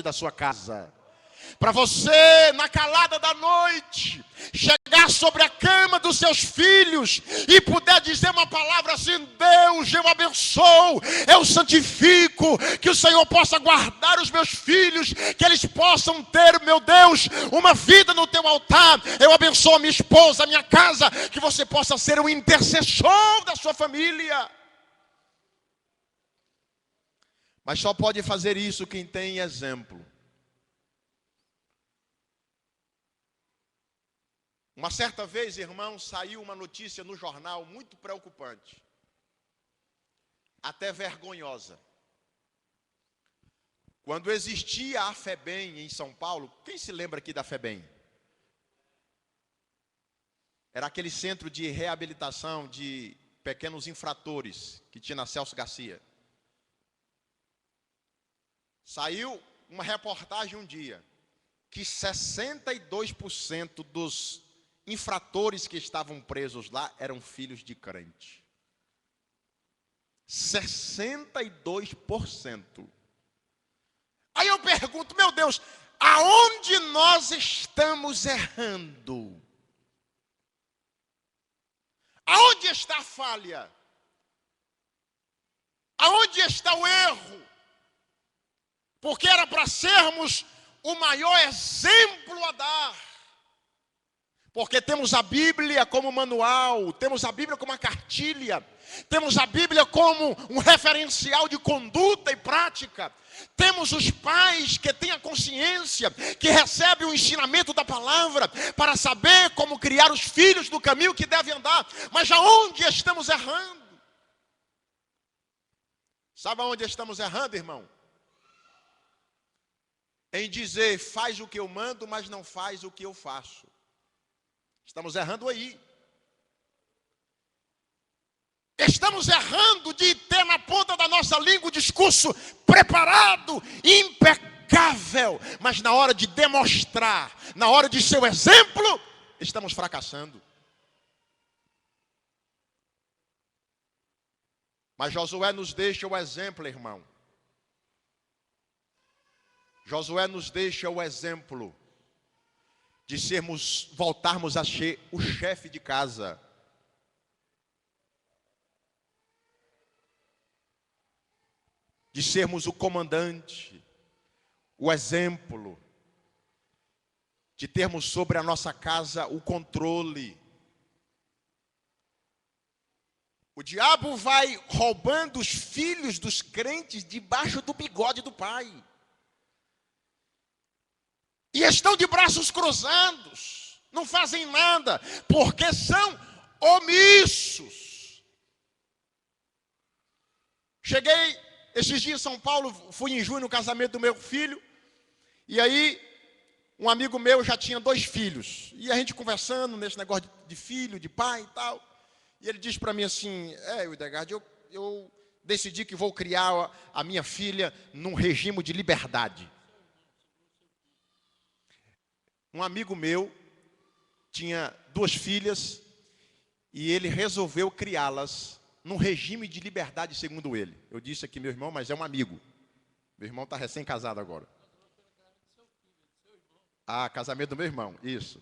da sua casa. Para você, na calada da noite, chegar sobre a cama dos seus filhos e puder dizer uma palavra assim: Deus, eu abençoo, eu santifico, que o Senhor possa guardar os meus filhos, que eles possam ter, meu Deus, uma vida no teu altar. Eu abençoo a minha esposa, a minha casa, que você possa ser um intercessor da sua família. Mas só pode fazer isso quem tem exemplo. Uma certa vez, irmão, saiu uma notícia no jornal muito preocupante, até vergonhosa. Quando existia a FEBEM em São Paulo, quem se lembra aqui da FEBEM? Era aquele centro de reabilitação de pequenos infratores que tinha na Celso Garcia. Saiu uma reportagem um dia que 62% dos infratores que estavam presos lá eram filhos de crente. 62%. Aí eu pergunto, meu Deus, aonde nós estamos errando? Aonde está a falha? Aonde está o erro? Porque era para sermos o maior exemplo a dar. Porque temos a Bíblia como manual, temos a Bíblia como uma cartilha, temos a Bíblia como um referencial de conduta e prática. Temos os pais que têm a consciência, que recebem o ensinamento da palavra para saber como criar os filhos no caminho que devem andar. Mas aonde estamos errando? Sabe aonde estamos errando, irmão? Em dizer, faz o que eu mando, mas não faz o que eu faço. Estamos errando aí. Estamos errando de ter na ponta da nossa língua o discurso preparado, impecável. Mas na hora de demonstrar, na hora de ser o exemplo, estamos fracassando. Mas Josué nos deixa o exemplo, irmão. Josué nos deixa o exemplo de voltarmos a ser o chefe de casa. De sermos o comandante, o exemplo, de termos sobre a nossa casa o controle. O diabo vai roubando os filhos dos crentes debaixo do bigode do pai. E estão de braços cruzados, não fazem nada, porque são omissos. Cheguei esses dias em São Paulo, fui em junho no casamento do meu filho, e aí um amigo meu já tinha 2 filhos, e a gente conversando nesse negócio de filho, de pai e tal, e ele disse para mim assim, Widegard, eu decidi que vou criar a minha filha num regime de liberdade. Um amigo meu tinha 2 filhas e ele resolveu criá-las num regime de liberdade, segundo ele. Eu disse aqui, meu irmão, mas é um amigo. Meu irmão está recém-casado agora. Ah, casamento do meu irmão, isso.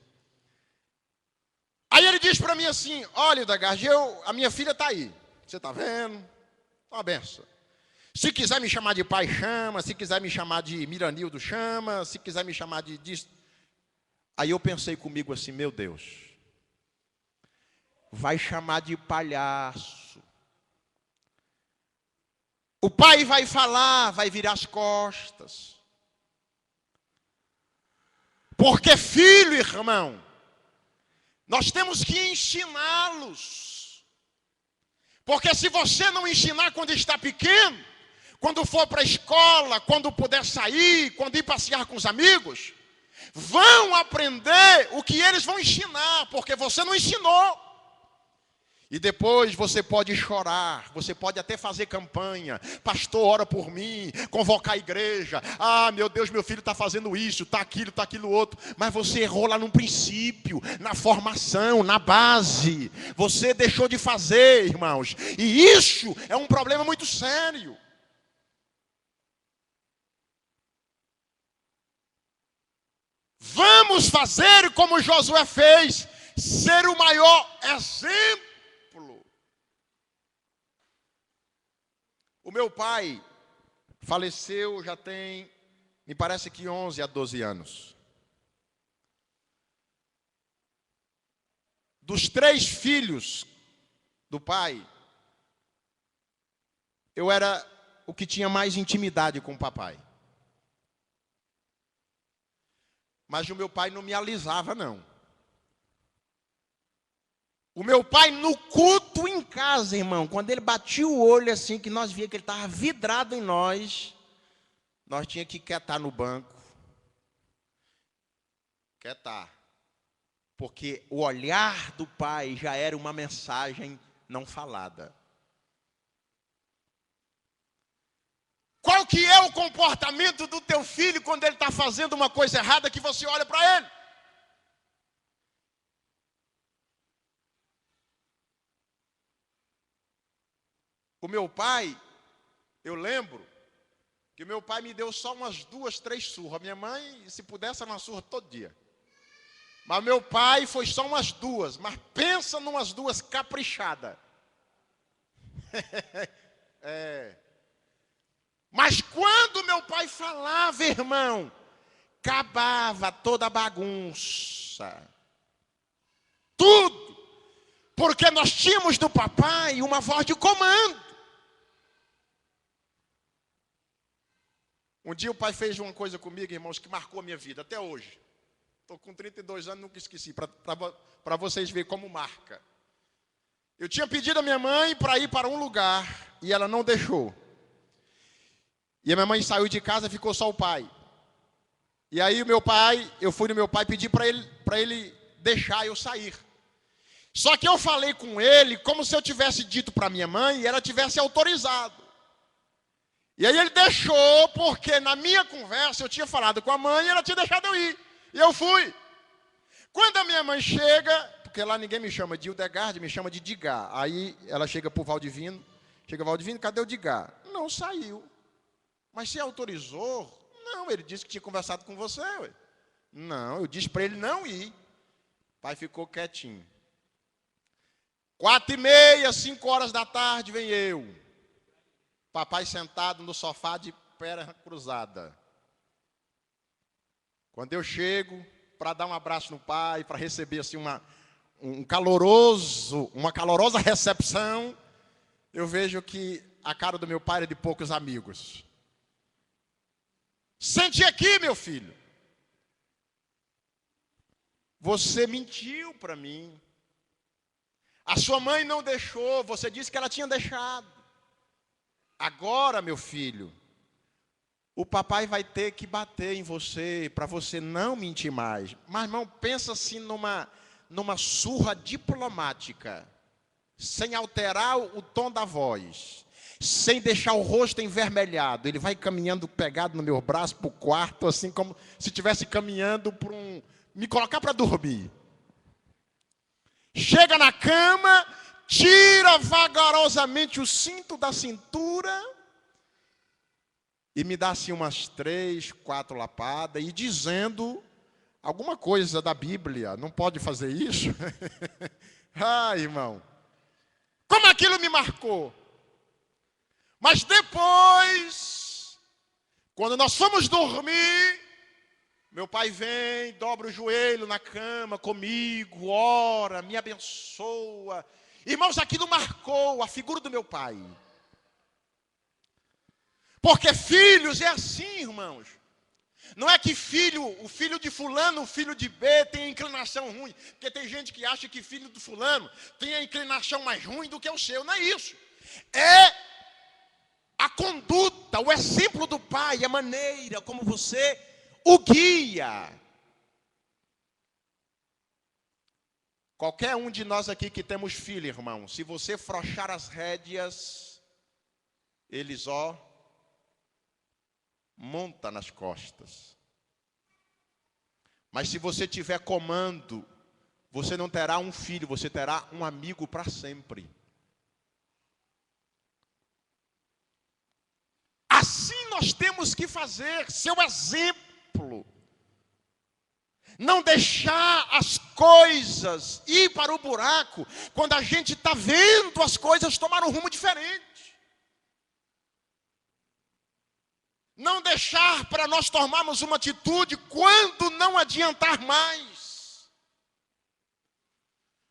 Aí ele disse para mim assim, olha, Widegard, a minha filha está aí. Você está vendo? Uma benção. Se quiser me chamar de pai, chama. Se quiser me chamar de Miranildo, chama. Se quiser me chamar de disso. Aí eu pensei comigo assim, meu Deus, vai chamar de palhaço. O pai vai falar, vai virar as costas. Porque filho, irmão, nós temos que ensiná-los. Porque se você não ensinar quando está pequeno, quando for para a escola, quando puder sair, quando ir passear com os amigos, vão aprender o que eles vão ensinar, porque você não ensinou. E depois você pode chorar, você pode até fazer campanha, pastor, ora por mim, convocar a igreja, ah, meu Deus, meu filho está fazendo isso, está aquilo outro, mas você errou lá no princípio, na formação, na base, você deixou de fazer, irmãos, e isso é um problema muito sério. Vamos fazer como Josué fez, ser o maior exemplo. O meu pai faleceu já tem, me parece que 11 a 12 anos. Dos 3 filhos do pai, eu era o que tinha mais intimidade com o papai. Mas o meu pai não me alisava, não. O meu pai no culto em casa, irmão, quando ele batia o olho assim, que nós via que ele estava vidrado em nós tínhamos que quietar no banco. Quietar. Porque o olhar do pai já era uma mensagem não falada. Qual que é o comportamento do teu filho quando ele está fazendo uma coisa errada que você olha para ele? O meu pai, eu lembro que o meu pai me deu só umas 2, 3 surras. Minha mãe, se pudesse, era uma surra todo dia. Mas meu pai foi só umas 2, mas pensa numas 2 caprichadas. Mas quando meu pai falava, irmão, acabava toda a bagunça. Tudo. Porque nós tínhamos do papai uma voz de comando. Um dia o pai fez uma coisa comigo, irmãos, que marcou a minha vida, até hoje. Estou com 32 anos, nunca esqueci, para vocês verem como marca. Eu tinha pedido a minha mãe para ir para um lugar, e ela não deixou. E a minha mãe saiu de casa, ficou só o pai. E aí eu fui no meu pai, pedi para ele deixar eu sair. Só que eu falei com ele como se eu tivesse dito para minha mãe e ela tivesse autorizado. E aí ele deixou, porque na minha conversa eu tinha falado com a mãe e ela tinha deixado eu ir. E eu fui. Quando a minha mãe chega, porque lá ninguém me chama de Hildegard, me chama de Digar. Aí ela chega para o Valdivino, cadê o Digar? Não, saiu. Mas você autorizou? Não, ele disse que tinha conversado com você. Ué. Não, eu disse para ele não ir. O pai ficou quietinho. 4h30, 5 horas da tarde, vem eu. Papai sentado no sofá de perna cruzada. Quando eu chego para dar um abraço no pai, para receber assim uma calorosa recepção, eu vejo que a cara do meu pai era de poucos amigos. Sente aqui, meu filho. Você mentiu para mim. A sua mãe não deixou, você disse que ela tinha deixado. Agora, meu filho, o papai vai ter que bater em você, para você não mentir mais. Mas, irmão, pensa assim numa surra diplomática, sem alterar o tom da voz, sem deixar o rosto envermelhado. Ele vai caminhando pegado no meu braço para o quarto, assim como se estivesse caminhando para me colocar para dormir. Chega na cama, tira vagarosamente o cinto da cintura e me dá assim umas 3, 4 lapadas e dizendo alguma coisa da Bíblia. Não pode fazer isso? Irmão, como aquilo me marcou. Mas depois, quando nós fomos dormir, meu pai vem, dobra o joelho na cama comigo, ora, me abençoa. Irmãos, aquilo marcou a figura do meu pai. Porque filhos é assim, irmãos. Não é que o filho de fulano, o filho de B tem a inclinação ruim. Porque tem gente que acha que filho do fulano tem a inclinação mais ruim do que o seu. Não é isso. É a conduta, o exemplo do pai, a maneira como você o guia. Qualquer um de nós aqui que temos filho, irmão, se você afrouxar as rédeas, eles, monta nas costas. Mas se você tiver comando, você não terá um filho, você terá um amigo para sempre. Assim nós temos que fazer, seu exemplo. Não deixar as coisas ir para o buraco quando a gente está vendo as coisas tomar um rumo diferente. Não deixar para nós tomarmos uma atitude quando não adiantar mais.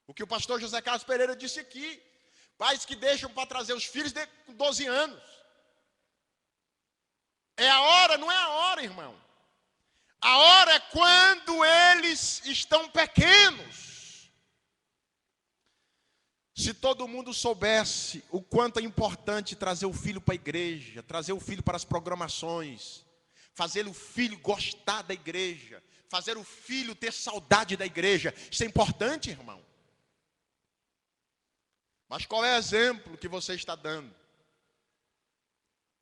O que o pastor José Carlos Pereira disse aqui: pais que deixam para trazer os filhos com 12 anos. É a hora, não é a hora, irmão. A hora é quando eles estão pequenos. Se todo mundo soubesse o quanto é importante trazer o filho para a igreja, trazer o filho para as programações, fazer o filho gostar da igreja, fazer o filho ter saudade da igreja, isso é importante, irmão. Mas qual é o exemplo que você está dando?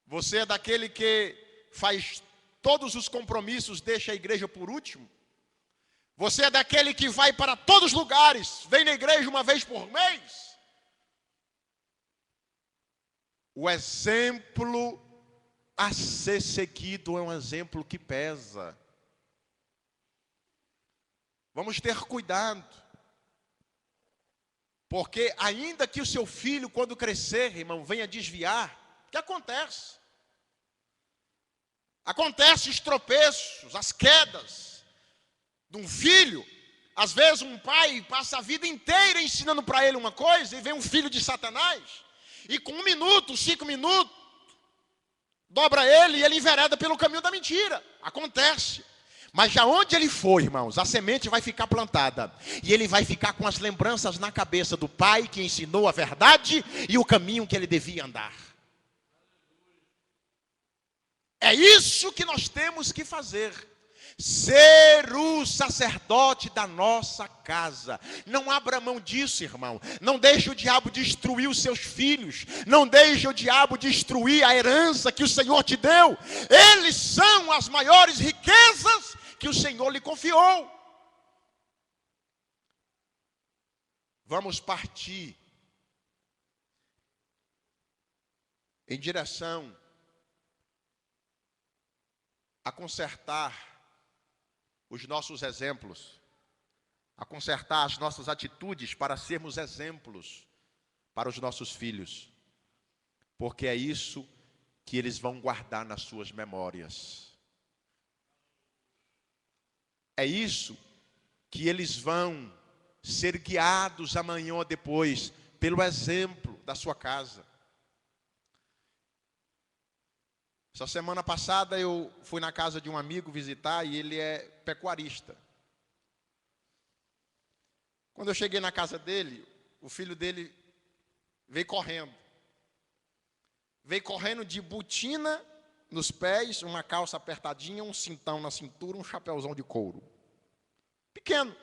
Você é daquele que faz todos os compromissos, deixa a igreja por último? Você é daquele que vai para todos os lugares, vem na igreja uma vez por mês? O exemplo a ser seguido é um exemplo que pesa. Vamos ter cuidado. Porque ainda que o seu filho, quando crescer, irmão, venha desviar, o que acontece? Acontece os tropeços, as quedas de um filho. Às vezes um pai passa a vida inteira ensinando para ele uma coisa e vem um filho de Satanás e com 1 minuto, 5 minutos, dobra ele e ele envereda pelo caminho da mentira. Acontece. Mas já onde ele for, irmãos, a semente vai ficar plantada. E ele vai ficar com as lembranças na cabeça do pai que ensinou a verdade e o caminho que ele devia andar. É isso que nós temos que fazer. Ser o sacerdote da nossa casa. Não abra mão disso, irmão. Não deixe o diabo destruir os seus filhos. Não deixe o diabo destruir a herança que o Senhor te deu. Eles são as maiores riquezas que o Senhor lhe confiou. Vamos partir em direção a consertar os nossos exemplos, a consertar as nossas atitudes para sermos exemplos para os nossos filhos, porque é isso que eles vão guardar nas suas memórias. É isso que eles vão ser guiados amanhã ou depois pelo exemplo da sua casa. Essa semana passada eu fui na casa de um amigo visitar e ele é pecuarista. Quando eu cheguei na casa dele, o filho dele veio correndo. Veio correndo de botina nos pés, uma calça apertadinha, um cintão na cintura, um chapéuzão de couro. Pequeno.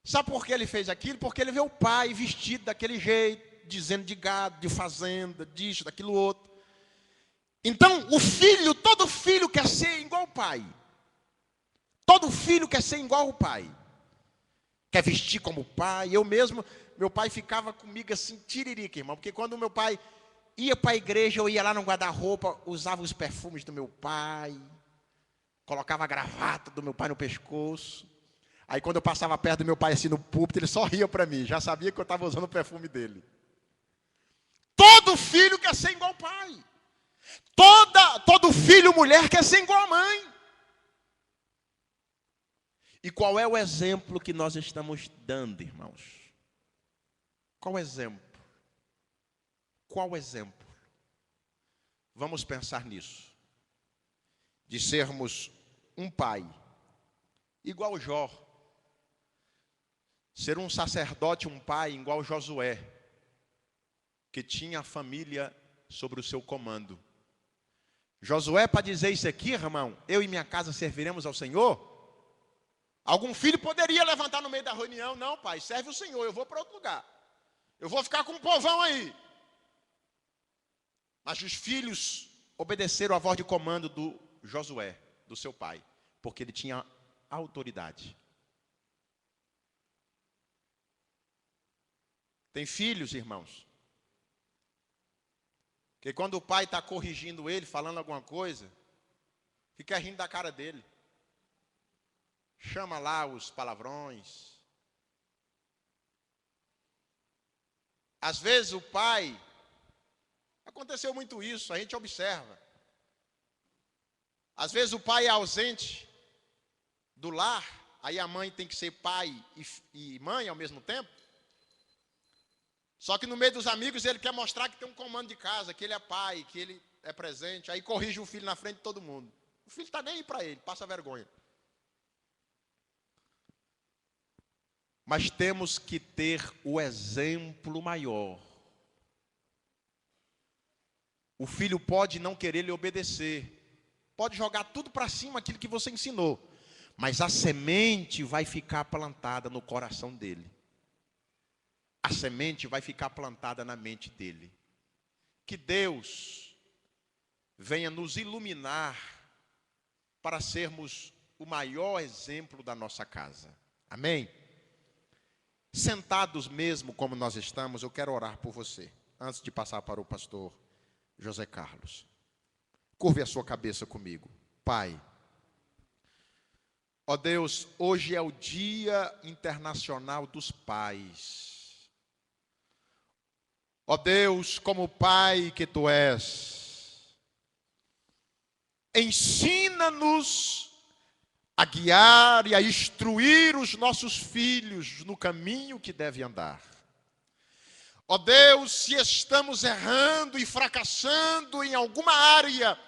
Sabe por que ele fez aquilo? Porque ele vê o pai vestido daquele jeito, dizendo de gado, de fazenda, disso, daquilo outro. Então, o filho, todo filho quer ser igual ao pai. Todo filho quer ser igual ao pai. Quer vestir como o pai. Eu mesmo, meu pai ficava comigo assim, tiririca, irmão. Porque quando meu pai ia para a igreja, eu ia lá no guarda-roupa, usava os perfumes do meu pai, colocava a gravata do meu pai no pescoço. Aí quando eu passava perto do meu pai assim no púlpito, ele só ria para mim. Já sabia que eu estava usando o perfume dele. Todo filho quer ser igual ao pai. Todo filho, mulher, quer ser igual à mãe. E qual é o exemplo que nós estamos dando, irmãos? Qual o exemplo? Qual o exemplo? Vamos pensar nisso. De sermos um pai, igual Jó. Ser um sacerdote, um pai, igual Josué, que tinha a família sobre o seu comando. Josué, para dizer isso aqui, irmão, eu e minha casa serviremos ao Senhor? Algum filho poderia levantar no meio da reunião, não, pai, serve o Senhor, eu vou para outro lugar. Eu vou ficar com um povão aí. Mas os filhos obedeceram à voz de comando do Josué, do seu pai, porque ele tinha autoridade. Tem filhos, irmãos, que quando o pai está corrigindo ele, falando alguma coisa, Fica rindo da cara dele. Chama lá os palavrões. Às vezes o pai, aconteceu muito isso, a gente observa. Às vezes o pai é ausente do lar, aí a mãe tem que ser pai e mãe ao mesmo tempo. Só que no meio dos amigos ele quer mostrar que tem um comando de casa, que ele é pai, que ele é presente. Aí corrige o filho na frente de todo mundo. O filho está nem aí para ele, passa vergonha. Mas temos que ter o exemplo maior. O filho pode não querer lhe obedecer. Pode jogar tudo para cima aquilo que você ensinou. Mas a semente vai ficar plantada no coração dele. A semente vai ficar plantada na mente dele. Que Deus venha nos iluminar para sermos o maior exemplo da nossa casa. Amém? Sentados mesmo como nós estamos, eu quero orar por você. Antes de passar para o pastor José Carlos. Curve a sua cabeça comigo. Pai, ó Deus, hoje é o Dia Internacional dos Pais. Ó Deus, como Pai que Tu és, ensina-nos a guiar e a instruir os nossos filhos no caminho que deve andar. Ó Deus, se estamos errando e fracassando em alguma área,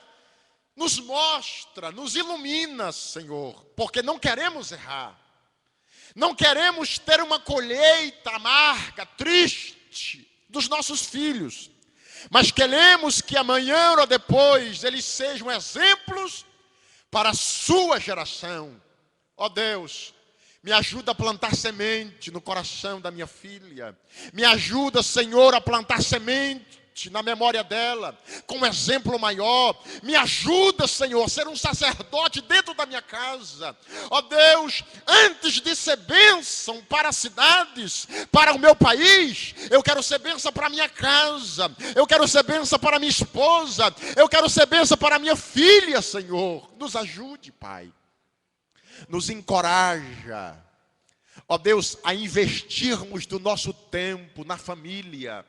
nos mostra, nos ilumina, Senhor, porque não queremos errar. Não queremos ter uma colheita amarga, triste dos nossos filhos, mas queremos que amanhã ou depois eles sejam exemplos para a sua geração. Ó Deus, me ajuda a plantar semente no coração da minha filha. Me ajuda, Senhor, a plantar semente na memória dela, com um exemplo maior. Me ajuda, Senhor, a ser um sacerdote dentro da minha casa. Ó Deus, antes de ser bênção para as cidades, para o meu país, eu quero ser bênção para a minha casa. Eu quero ser bênção para a minha esposa. Eu quero ser bênção para a minha filha, Senhor. Nos ajude, Pai. Nos encoraja, ó Deus, a investirmos do nosso tempo na família,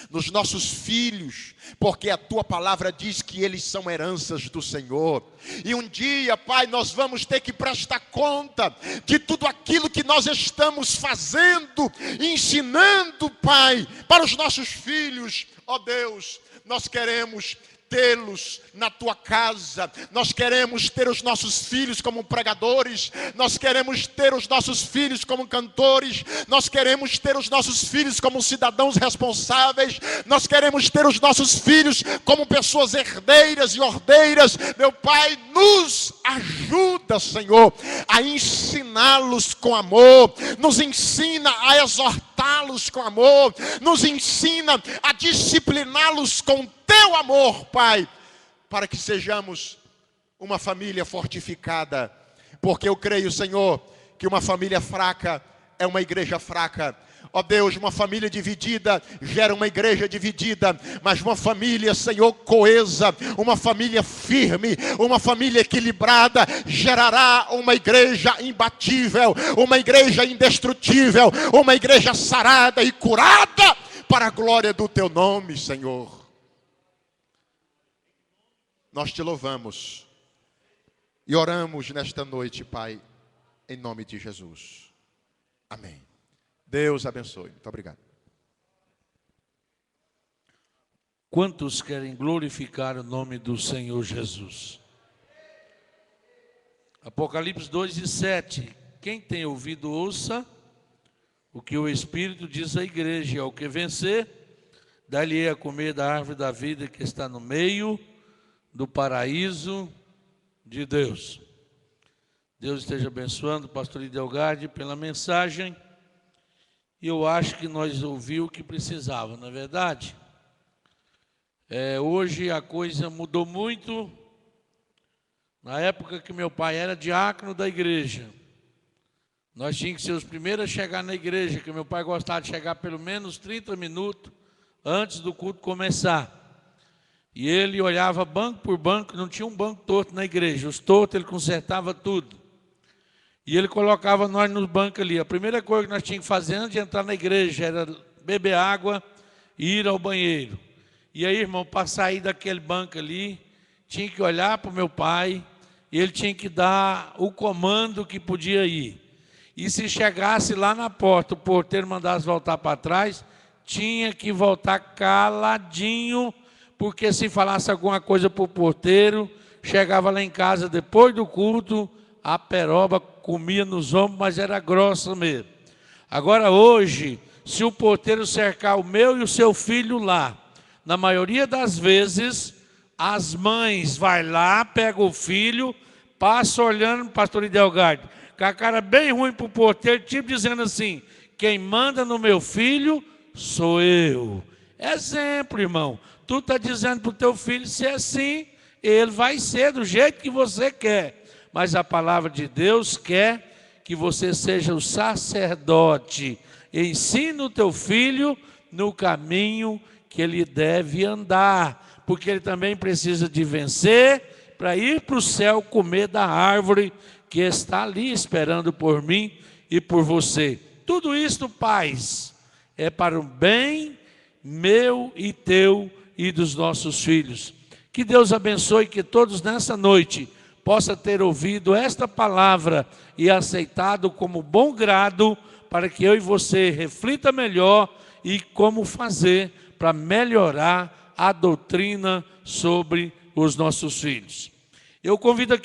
nos nossos filhos, porque a Tua palavra diz que eles são heranças do Senhor. E um dia, Pai, nós vamos ter que prestar conta de tudo aquilo que nós estamos fazendo, ensinando, Pai, para os nossos filhos. Ó Deus, nós queremos tê-los na Tua casa. Nós queremos ter os nossos filhos como pregadores. Nós queremos ter os nossos filhos como cantores. Nós queremos ter os nossos filhos como cidadãos responsáveis. Nós queremos ter os nossos filhos como pessoas herdeiras e ordeiras. Meu Pai, nos ajuda, Senhor, a ensiná-los com amor. Nos ensina a exortá-los com amor. Nos ensina a discipliná-los com Teu amor, Pai, para que sejamos uma família fortificada, porque eu creio, Senhor, que uma família fraca é uma igreja fraca. Ó Deus, uma família dividida gera uma igreja dividida, mas uma família, Senhor, coesa, uma família firme, uma família equilibrada, gerará uma igreja imbatível, uma igreja indestrutível, uma igreja sarada e curada, para a glória do Teu nome, Senhor. Nós Te louvamos e oramos nesta noite, Pai, em nome de Jesus. Amém. Deus abençoe. Muito obrigado. Quantos querem glorificar o nome do Senhor Jesus? Apocalipse 2:7. Quem tem ouvido, ouça o que o Espírito diz à igreja. Ao que vencer, dar-lhe a comer da árvore da vida que está no meio do paraíso de Deus. Deus esteja abençoando o pastor Idelgarde pela mensagem. E eu acho que nós ouvimos o que precisava, não é verdade? Hoje a coisa mudou muito. Na época que meu pai era diácono da igreja, nós tínhamos que ser os primeiros a chegar na igreja, que meu pai gostava de chegar pelo menos 30 minutos antes do culto começar. E ele olhava banco por banco, não tinha um banco torto na igreja. Os tortos ele consertava tudo. E ele colocava nós nos bancos ali. A primeira coisa que nós tínhamos que fazer antes de entrar na igreja era beber água e ir ao banheiro. E aí, irmão, para sair daquele banco ali, tinha que olhar para o meu pai, e ele tinha que dar o comando que podia ir. E se chegasse lá na porta, o porteiro mandasse voltar para trás, tinha que voltar caladinho, porque se falasse alguma coisa para o porteiro, chegava lá em casa depois do culto, a peroba comia nos ombros, mas era grossa mesmo. Agora hoje, se o porteiro cercar o meu e o seu filho lá, na maioria das vezes, as mães vai lá, pega o filho, passa olhando, pastor Idelgardo, com a cara bem ruim para o porteiro, tipo dizendo assim, quem manda no meu filho sou eu. Exemplo, irmão, tu está dizendo para o teu filho ser assim, ele vai ser do jeito que você quer. Mas a palavra de Deus quer que você seja o sacerdote. Ensina o teu filho no caminho que ele deve andar, porque ele também precisa de vencer para ir para o céu comer da árvore que está ali esperando por mim e por você. Tudo isso, pais, é para o bem meu e teu e dos nossos filhos. Que Deus abençoe, que todos nessa noite possam ter ouvido esta palavra e aceitado como bom grado, para que eu e você reflita melhor e como fazer para melhorar a doutrina sobre os nossos filhos. Eu convido aqui